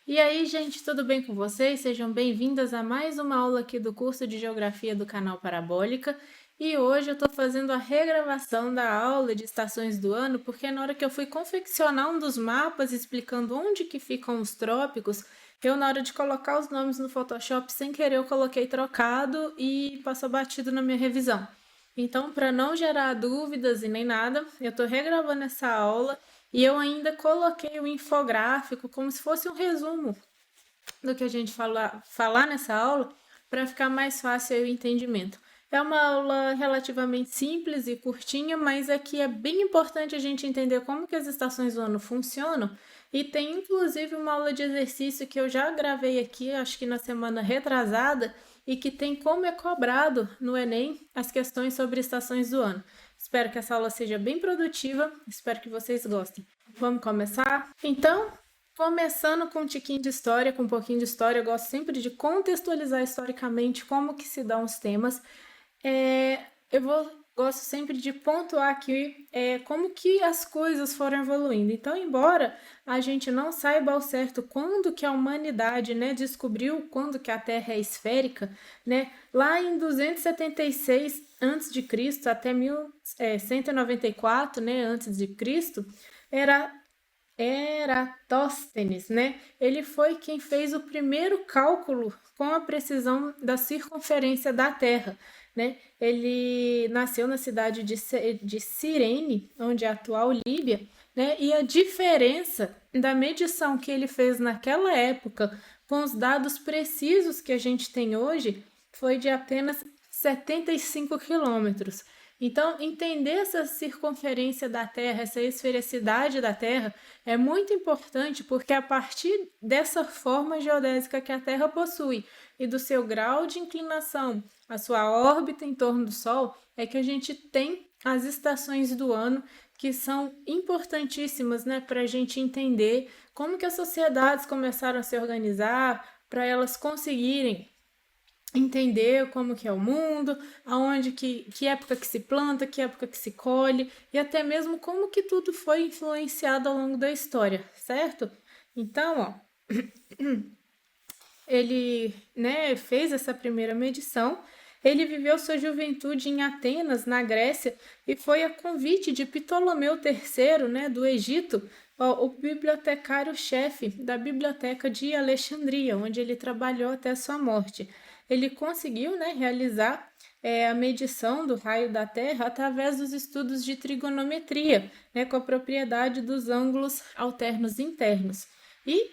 E aí, gente, tudo bem com vocês? Sejam bem-vindas a mais uma aula aqui do curso de Geografia do canal Parabólica. E hoje eu estou fazendo a regravação da aula de estações do ano, porque na hora que eu fui confeccionar um dos mapas explicando onde que ficam os trópicos, na hora de colocar os nomes no Photoshop, sem querer, eu coloquei trocado e passou batido na minha revisão. Então, para não gerar dúvidas e nem nada, eu estou regravando essa aula e eu ainda coloquei o infográfico como se fosse um resumo do que a gente falar nessa aula para ficar mais fácil o entendimento. É uma aula relativamente simples e curtinha, mas aqui é bem importante a gente entender como que as estações do ano funcionam e tem inclusive uma aula de exercício que eu já gravei aqui, acho que na semana retrasada, e que tem como é cobrado no Enem as questões sobre estações do ano. Espero que essa aula seja bem produtiva, espero que vocês gostem. Vamos começar? Então, começando com um tiquinho de história, com um pouquinho de história, eu gosto sempre de contextualizar historicamente como que se dão os temas. Gosto sempre de pontuar aqui como que as coisas foram evoluindo. Então, embora a gente não saiba ao certo quando que a humanidade, descobriu quando que a Terra é esférica, lá em 276 a.C. até 1194, antes de Cristo, era Eratóstenes, ele foi quem fez o primeiro cálculo com a precisão da circunferência da Terra, Ele nasceu na cidade de Cirene, onde é a atual Líbia, e a diferença da medição que ele fez naquela época com os dados precisos que a gente tem hoje foi de apenas 75 quilômetros. Então, entender essa circunferência da Terra, essa esfericidade da Terra, é muito importante porque a partir dessa forma geodésica que a Terra possui e do seu grau de inclinação, a sua órbita em torno do Sol, é que a gente tem as estações do ano que são importantíssimas, para a gente entender como que as sociedades começaram a se organizar, para elas conseguirem entender como que é o mundo, aonde que época que se planta, que época que se colhe, e até mesmo como que tudo foi influenciado ao longo da história, certo? Então, ele fez essa primeira medição, ele viveu sua juventude em Atenas, na Grécia, e foi a convite de Ptolomeu III, do Egito, o bibliotecário-chefe da Biblioteca de Alexandria, onde ele trabalhou até sua morte. Ele conseguiu realizar a medição do raio da Terra através dos estudos de trigonometria, com a propriedade dos ângulos alternos internos. E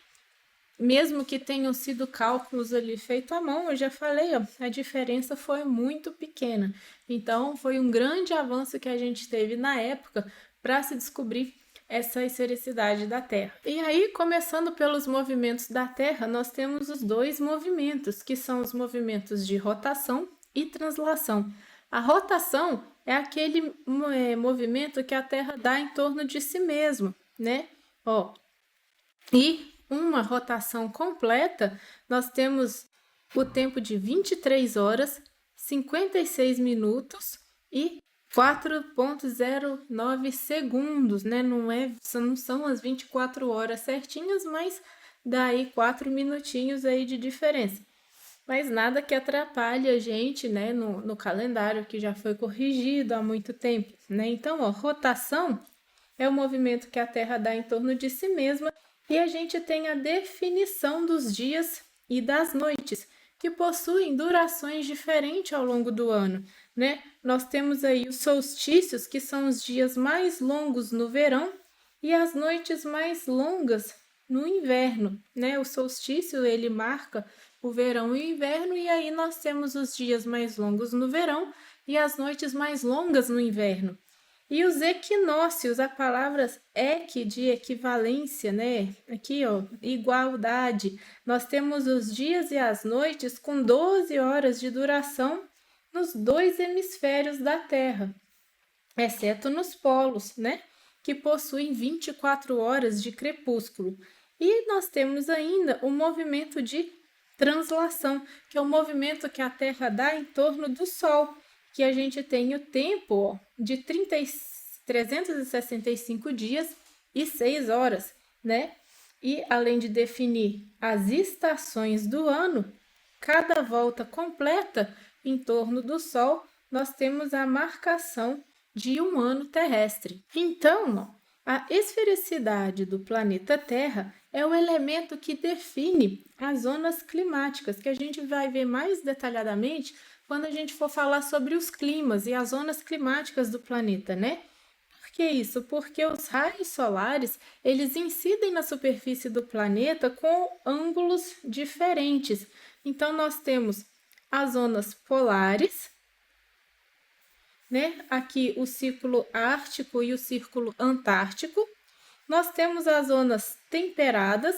mesmo que tenham sido cálculos ali feitos à mão, eu já falei, a diferença foi muito pequena. Então, foi um grande avanço que a gente teve na época para se descobrir essa esfericidade da Terra. E aí, começando pelos movimentos da Terra, nós temos os dois movimentos, que são os movimentos de rotação e translação. A rotação é aquele movimento que a Terra dá em torno de si mesma, E uma rotação completa, nós temos o tempo de 23 horas, 56 minutos e 4,09 segundos, Não são as 24 horas certinhas, mas daí 4 minutinhos aí de diferença. Mas nada que atrapalhe a gente, no calendário que já foi corrigido há muito tempo, Então, rotação é o movimento que a Terra dá em torno de si mesma e a gente tem a definição dos dias e das noites, que possuem durações diferentes ao longo do ano, Nós temos aí os solstícios, que são os dias mais longos no verão, e as noites mais longas no inverno, O solstício, ele marca o verão e o inverno, e aí nós temos os dias mais longos no verão e as noites mais longas no inverno. E os equinócios, a palavra equi de equivalência, Aqui, igualdade. Nós temos os dias e as noites com 12 horas de duração nos dois hemisférios da Terra, exceto nos polos, Que possuem 24 horas de crepúsculo. E nós temos ainda o movimento de translação, que é o movimento que a Terra dá em torno do Sol, que a gente tem o tempo de 365 dias e 6 horas, E além de definir as estações do ano, cada volta completa em torno do Sol, nós temos a marcação de um ano terrestre. Então, a esfericidade do planeta Terra é o elemento que define as zonas climáticas, que a gente vai ver mais detalhadamente quando a gente for falar sobre os climas e as zonas climáticas do planeta, né? Por que isso? Porque os raios solares, eles incidem na superfície do planeta com ângulos diferentes. Então, nós temos as zonas polares, né? Aqui o círculo ártico e o círculo antártico. Nós temos as zonas temperadas,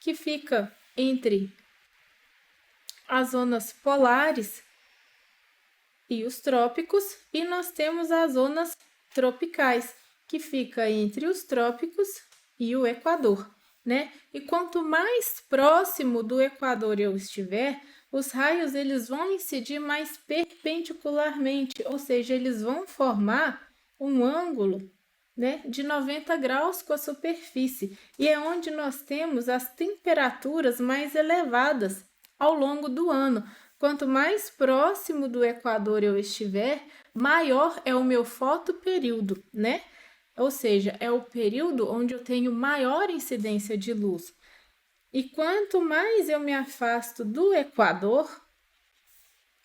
que fica entre as zonas polares e os trópicos, e nós temos as zonas tropicais, que fica entre os trópicos e o Equador, né? E quanto mais próximo do Equador eu estiver, os raios eles vão incidir mais perpendicularmente, ou seja, eles vão formar um ângulo, né, de 90 graus com a superfície, e é onde nós temos as temperaturas mais elevadas ao longo do ano. Quanto mais próximo do Equador eu estiver, maior é o meu fotoperíodo, né? Ou seja, é o período onde eu tenho maior incidência de luz. E quanto mais eu me afasto do Equador,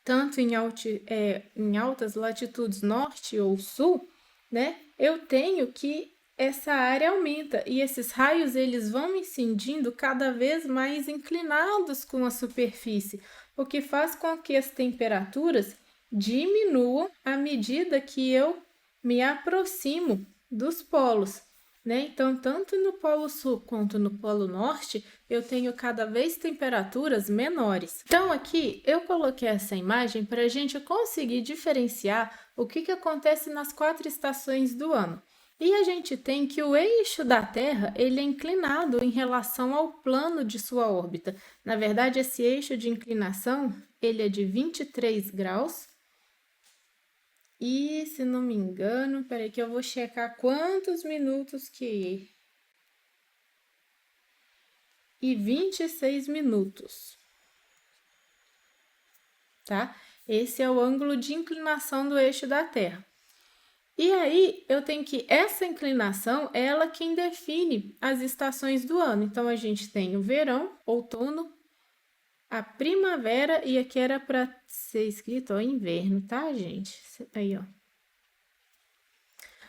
tanto em altas latitudes norte ou sul, né? Eu tenho que essa área aumenta e esses raios eles vão incidindo cada vez mais inclinados com a superfície, o que faz com que as temperaturas diminuam à medida que eu me aproximo dos polos, né? Então, tanto no Polo Sul quanto no Polo Norte, eu tenho cada vez temperaturas menores. Então, aqui eu coloquei essa imagem para a gente conseguir diferenciar o que acontece nas 4 estações do ano. E a gente tem que o eixo da Terra ele é inclinado em relação ao plano de sua órbita. Na verdade, esse eixo de inclinação ele é de 23 graus. E, se não me engano, peraí que eu vou checar quantos minutos que... E 26 minutos, tá? Esse é o ângulo de inclinação do eixo da Terra. E aí, eu tenho que essa inclinação, ela quem define as estações do ano. Então, a gente tem o verão, outono, a primavera, e aqui era para ser escrito, ó, inverno, tá, gente? Aí, ó.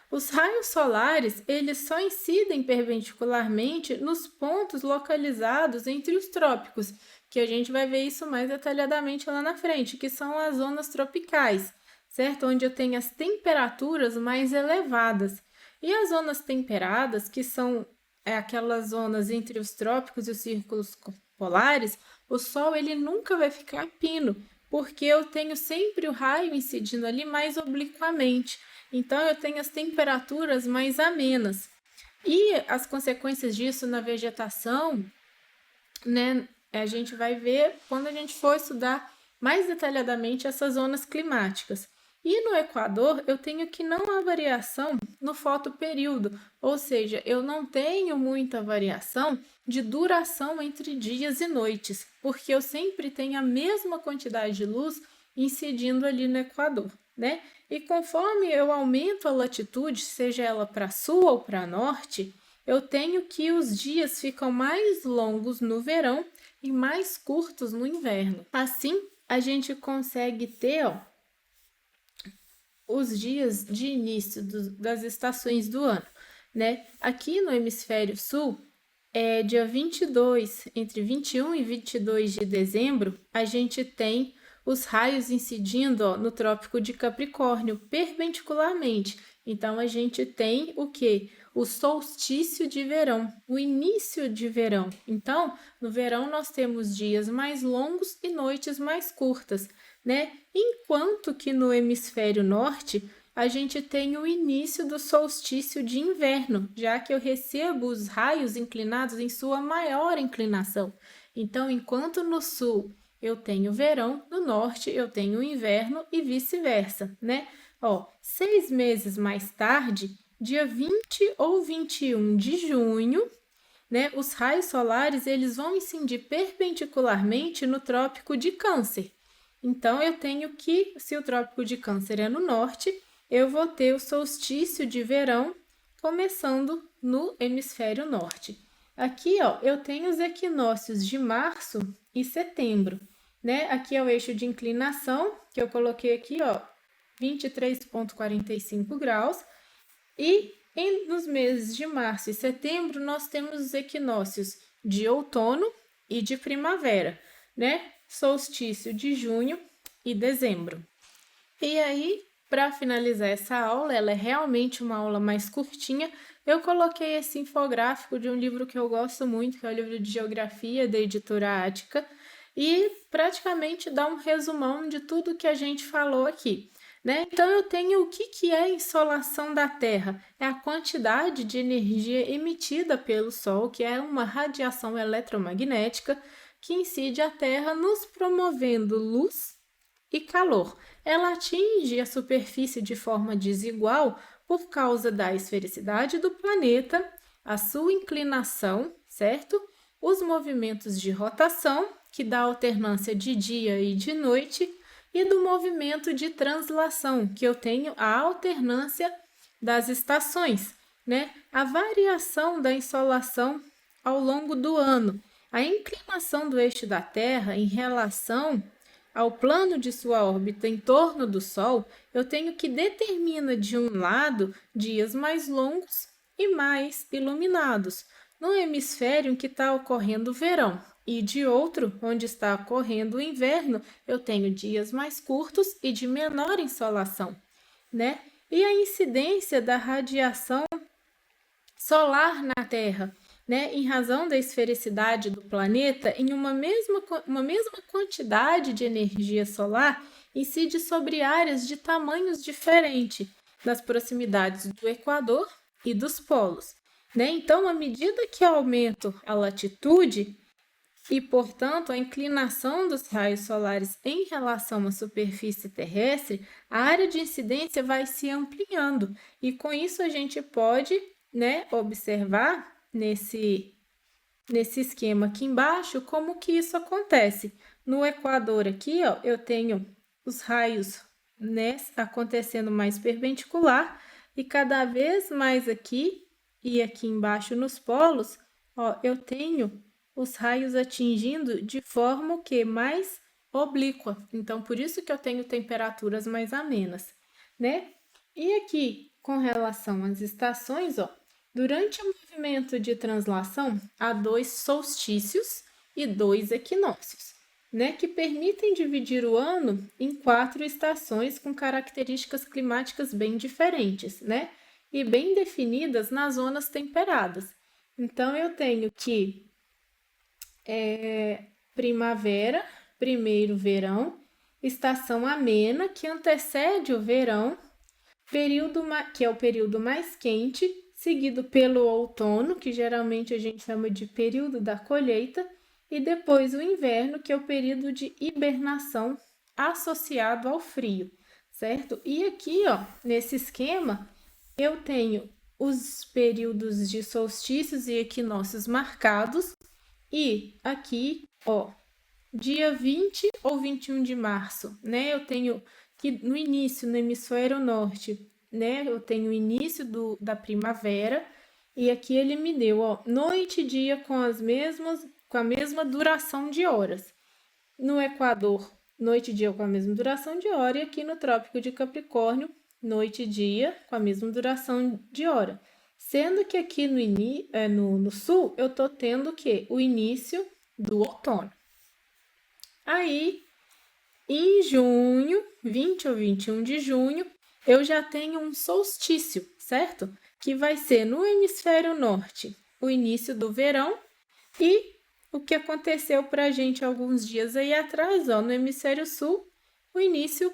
Os raios solares, eles só incidem perpendicularmente nos pontos localizados entre os trópicos, que a gente vai ver isso mais detalhadamente lá na frente, que são as zonas tropicais, certo? Onde eu tenho as temperaturas mais elevadas. E as zonas temperadas, que são aquelas zonas entre os trópicos e os círculos polares, o Sol ele nunca vai ficar pino, porque eu tenho sempre o raio incidindo ali mais obliquamente. Então, eu tenho as temperaturas mais amenas. E as consequências disso na vegetação, né, a gente vai ver quando a gente for estudar mais detalhadamente essas zonas climáticas. E no Equador, eu tenho que não há variação no fotoperíodo, ou seja, eu não tenho muita variação de duração entre dias e noites, porque eu sempre tenho a mesma quantidade de luz incidindo ali no Equador, né? E conforme eu aumento a latitude, seja ela para sul ou para norte, eu tenho que os dias ficam mais longos no verão e mais curtos no inverno. Assim, a gente consegue ter, ó, os dias de início das estações do ano, né? Aqui no hemisfério sul, dia 22, entre 21 e 22 de dezembro, a gente tem os raios incidindo, ó, no Trópico de Capricórnio, perpendicularmente. Então, a gente tem o quê? O solstício de verão, o início de verão. Então, no verão, nós temos dias mais longos e noites mais curtas, né? Enquanto que no hemisfério norte, a gente tem o início do solstício de inverno, já que eu recebo os raios inclinados em sua maior inclinação. Então, enquanto no sul eu tenho verão, no norte eu tenho inverno e vice-versa, né? Ó, 6 meses mais tarde, dia 20 ou 21 de junho, né, os raios solares eles vão incidir perpendicularmente no Trópico de Câncer. Então, eu tenho que, se o Trópico de Câncer é no norte, eu vou ter o solstício de verão começando no hemisfério norte. Aqui, ó, eu tenho os equinócios de março e setembro, né? Aqui é o eixo de inclinação, que eu coloquei aqui, ó, 23,45 graus. E nos meses de março e setembro, nós temos os equinócios de outono e de primavera, né? Solstício de junho e dezembro. E aí, para finalizar essa aula, ela é realmente uma aula mais curtinha, eu coloquei esse infográfico de um livro que eu gosto muito, que é o livro de Geografia da editora Ática, e praticamente dá um resumão de tudo que a gente falou aqui. Né? Então, eu tenho o que é a insolação da Terra? É a quantidade de energia emitida pelo Sol, que é uma radiação eletromagnética que incide a Terra, nos promovendo luz e calor. Ela atinge a superfície de forma desigual por causa da esfericidade do planeta, a sua inclinação, certo? Os movimentos de rotação, que dá alternância de dia e de noite, e do movimento de translação, que eu tenho a alternância das estações, né? A variação da insolação ao longo do ano, a inclinação do eixo da Terra em relação ao plano de sua órbita em torno do Sol, eu tenho que determina de um lado dias mais longos e mais iluminados, no hemisfério em que está ocorrendo o verão, e de outro, onde está ocorrendo o inverno, eu tenho dias mais curtos e de menor insolação, né? E a incidência da radiação solar na Terra, né, em razão da esfericidade do planeta, em uma mesma quantidade de energia solar, incide sobre áreas de tamanhos diferentes, nas proximidades do Equador e dos polos. Né? Então, à medida que aumento a latitude e, portanto, a inclinação dos raios solares em relação à superfície terrestre, a área de incidência vai se ampliando. E com isso a gente pode, né, observar nesse esquema aqui embaixo como que isso acontece. No Equador aqui, ó, eu tenho os raios, né, acontecendo mais perpendicular e cada vez mais aqui e aqui embaixo nos polos, ó, eu tenho os raios atingindo de forma o que mais oblíqua. Então, por isso que eu tenho temperaturas mais amenas, né? E aqui, com relação às estações, ó, durante o movimento de translação, há 2 solstícios e 2 equinócios, né, que permitem dividir o ano em 4 estações com características climáticas bem diferentes, né, e bem definidas nas zonas temperadas. Então, eu tenho que primavera, primeiro verão, estação amena, que antecede o verão, que é o período mais quente, seguido pelo outono, que geralmente a gente chama de período da colheita, e depois o inverno, que é o período de hibernação associado ao frio, certo? E aqui, ó, nesse esquema, eu tenho os períodos de solstícios e equinócios marcados, e aqui, ó, dia 20 ou 21 de março, né? Eu tenho que no início, no hemisfério norte, né? Eu tenho o início da primavera, e aqui ele me deu, ó, noite e dia com a mesma duração de horas. No Equador, noite e dia com a mesma duração de hora, e aqui no Trópico de Capricórnio, noite e dia com a mesma duração de hora. Sendo que aqui no sul, eu tô tendo o quê? O início do outono. Aí, em junho, 20 ou 21 de junho, eu já tenho um solstício, certo? Que vai ser no hemisfério norte, o início do verão, e o que aconteceu pra gente alguns dias aí atrás, ó, no hemisfério sul, o início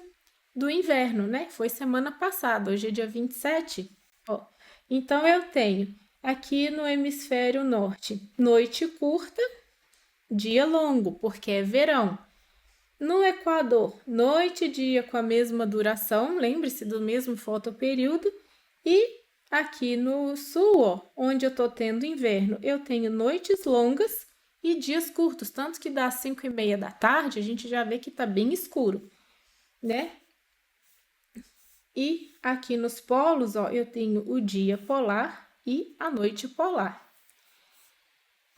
do inverno, né? Foi semana passada, hoje é dia 27, ó. Então, eu tenho aqui no hemisfério norte, noite curta, dia longo, porque é verão. No Equador, noite e dia com a mesma duração, lembre-se do mesmo fotoperíodo, e Aqui no sul, ó, onde eu tô tendo inverno, eu tenho noites longas e dias curtos, tanto que das 5:30 da tarde a gente já vê que tá bem escuro, né? E aqui nos polos, ó, eu tenho o dia polar e a noite polar.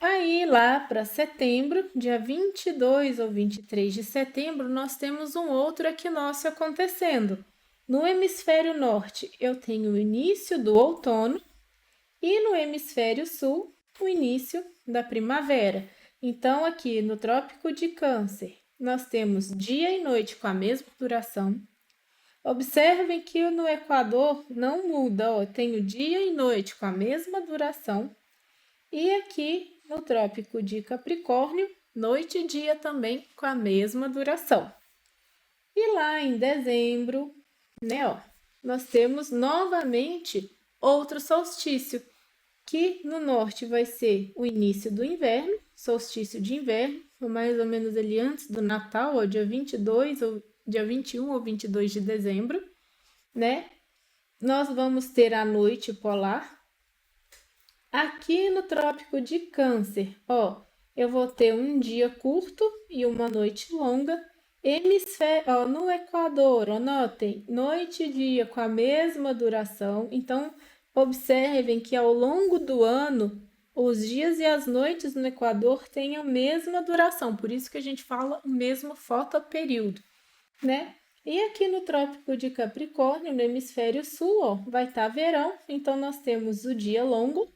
Aí lá para setembro, dia 22 ou 23 de setembro, nós temos um outro equinócio acontecendo. No hemisfério norte, eu tenho o início do outono e no hemisfério sul, o início da primavera. Então, aqui no Trópico de Câncer, nós temos dia e noite com a mesma duração. Observem que no Equador não muda, ó, tem o dia e noite com a mesma duração. E aqui no Trópico de Capricórnio, noite e dia também com a mesma duração. E lá em dezembro, né, ó, nós temos novamente outro solstício, que no norte vai ser o início do inverno, solstício de inverno, mais ou menos ali antes do Natal, ó, dia 22 ou dia 21 ou 22 de dezembro, né? Nós vamos ter a noite polar. Aqui no Trópico de Câncer, ó, eu vou ter um dia curto e uma noite longa. Hemisfério, ó, no Equador, anotem, noite e dia com a mesma duração. Então, observem que ao longo do ano, os dias e as noites no Equador têm a mesma duração, por isso que a gente fala o mesmo fotoperíodo, né? E aqui no Trópico de Capricórnio, no hemisfério sul, ó, vai estar verão, então nós temos o dia longo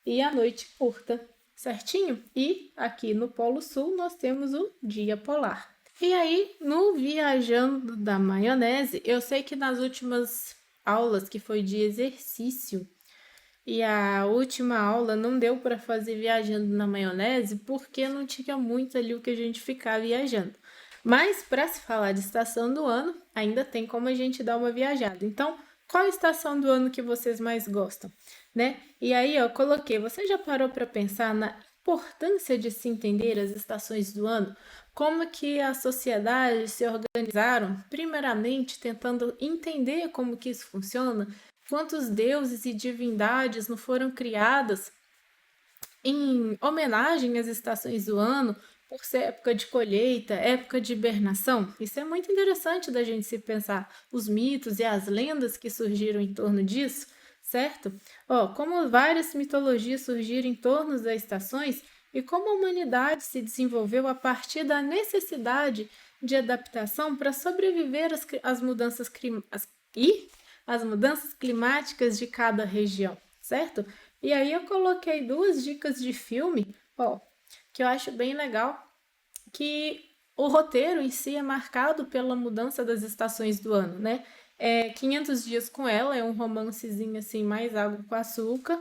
e a noite curta, certinho? E aqui no Polo Sul nós temos o dia polar. E aí, no Viajando da Maionese, eu sei que nas últimas aulas, que foi de exercício, e a última aula não deu para fazer Viajando na Maionese porque não tinha muito ali o que a gente ficar viajando. Mas para se falar de estação do ano, ainda tem como a gente dar uma viajada. Então, qual estação do ano que vocês mais gostam, né? E aí, eu coloquei, você já parou para pensar na importância de se entender as estações do ano? Como que as sociedades se organizaram, primeiramente tentando entender como que isso funciona, quantos deuses e divindades não foram criadas em homenagem às estações do ano, por ser época de colheita, época de hibernação. Isso é muito interessante da gente se pensar, os mitos e as lendas que surgiram em torno disso, certo? Ó, como várias mitologias surgiram em torno das estações e como a humanidade se desenvolveu a partir da necessidade de adaptação para sobreviver às mudanças as mudanças climáticas de cada região, certo? E aí eu coloquei duas dicas de filme, ó, que eu acho bem legal, que o roteiro em si é marcado pela mudança das estações do ano, né? 500 Dias com Ela é um romancezinho assim, mais água com açúcar,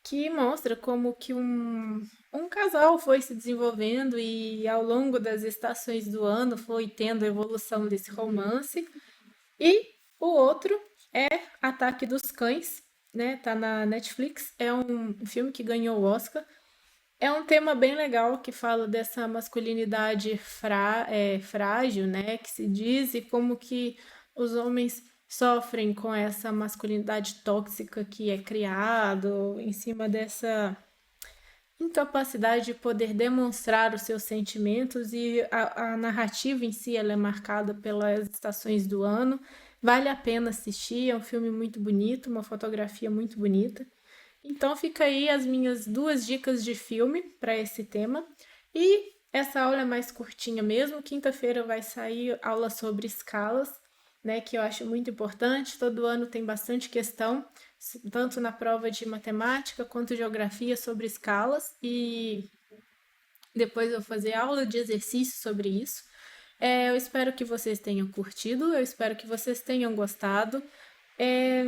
que mostra como que um casal foi se desenvolvendo e ao longo das estações do ano foi tendo a evolução desse romance. E o outro é Ataque dos Cães, né? Tá na Netflix. É um filme que ganhou o Oscar. É um tema bem legal que fala dessa masculinidade frágil, né? Que se diz e como que os homens sofrem com essa masculinidade tóxica que é criado em cima dessa incapacidade de poder demonstrar os seus sentimentos e a narrativa em si ela é marcada pelas estações do ano. Vale a pena assistir, é um filme muito bonito, uma fotografia muito bonita. Então fica aí as minhas duas dicas de filme para esse tema. E essa aula é mais curtinha mesmo. Quinta-feira vai sair aula sobre escalas, né, que eu acho muito importante. Todo ano tem bastante questão, tanto na prova de matemática quanto geografia sobre escalas. E depois eu vou fazer aula de exercício sobre isso. Eu espero que vocês tenham curtido, eu espero que vocês tenham gostado. É,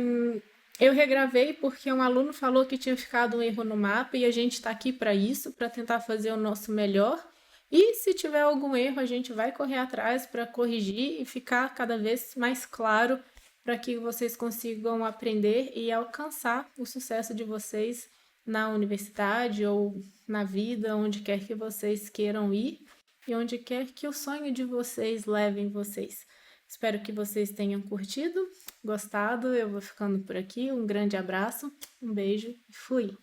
eu regravei porque um aluno falou que tinha ficado um erro no mapa e a gente está aqui para isso, para tentar fazer o nosso melhor. E se tiver algum erro, a gente vai correr atrás para corrigir e ficar cada vez mais claro para que vocês consigam aprender e alcançar o sucesso de vocês na universidade ou na vida, onde quer que vocês queiram ir e onde quer que o sonho de vocês levem vocês. Espero que vocês tenham curtido, gostado. Eu vou ficando por aqui. Um grande abraço, um beijo e fui!